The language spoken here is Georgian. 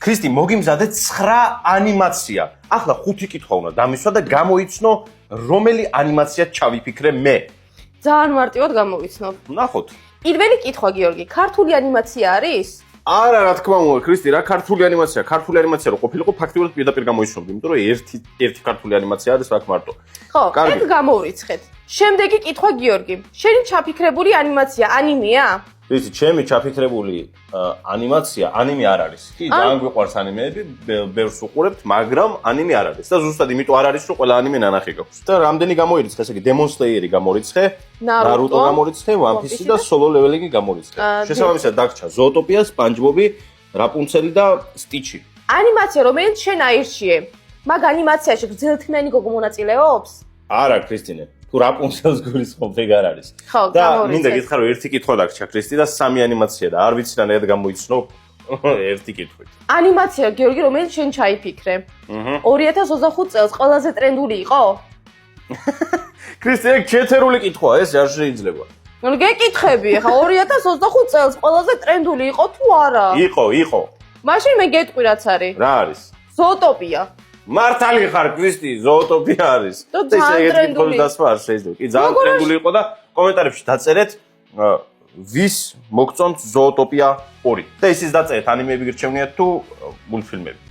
ქრისტი, მოგიმზადე 9 ანიმაცია. ახლა 5 კითხვა უნდა დამისვა და გამოიცნო, რომელი ანიმაცია ჩავიფიქრე მე. ძალიან მარტივად გამოვიცნობ. ნახოთ. პირველი კითხვა, გიორგი, ქართული ანიმაცია არის? არა, რა თქმა უნდა, ქრისტი, რა ქართული ანიმაცია? ქართული ანიმაცია რო ყოფილიყო, ფაქტიურად პირდაპირ გამოიცნობდი, იმიტომ რომ ერთი ქართული ანიმაცია არის აქ მარტო. ხო, ეგ გამოვრიცხეთ. შემდეგი კითხვა, გიორგი, შენი ჩაფიქრებული ანიმაცია ანიმეა? ისი, ჩემი ჩაფიქრებული ანიმაცია ანიმე არ არის. კი, ძალიან გვიყვარს ანიმეები, ბევრს უყურებთ, მაგრამ ანიმე არ არის. და ზუსტად იმიტომ არ არის, რომ ყველა ანიმე ნანახი გაქვს. და რამდენი გამორიცხე, ესე იგი, Demon Slayer-ი გამორიცხე, Naruto გამორიცხე, One Piece და Solo Leveling-ი გამორიცხე. შესაბამისად დაგრჩა Zootopia, SpongeBob-ი, Rapunzel და Stitch-ი. ანიმაცია, რომელიც შენ აირჩიე. მაგ ანიმაციაში გრძელთმიანი გოგო მონაწილეობს? არა, ქრისტინე. თუ Rapunzel-ს გულისხმობ, ეგ არ არის. ხო, და მინდა გითხრა, რომ ერთი კითხვა დაგრჩა ქრისტი და 3 ანიმაცია და არ ვიცი რანაირად გამოიცნო ერთი კითხვით. ანიმაცია, გიორგი, რომელიც შენ ჩაიფიქრე. 2025 წელს ყველაზე ტრენდული იყო? ქრისტი, ეგ ჩეთერული კითხვაა, ეს არ შეიძლება. ნუ გეკითხები, ხა 2025 წელს ყველაზე ტრენდული იყო თუ არა? იყო. მაშინ მე გეტყვი რაც არის. რა არის? Zootopia. მართალი ხარ, ქრისტი, Zootopia არის. ძალიან ტრენდული. დასვა არ შეიძლება. კი, ძალიან ტრენდული იყო და კომენტარებში დაწერეთ ვის მოგწონთ Zootopia 2. და ისიც დაწერეთ ანიმეები გირჩევნიათ თუ მულტფილმები.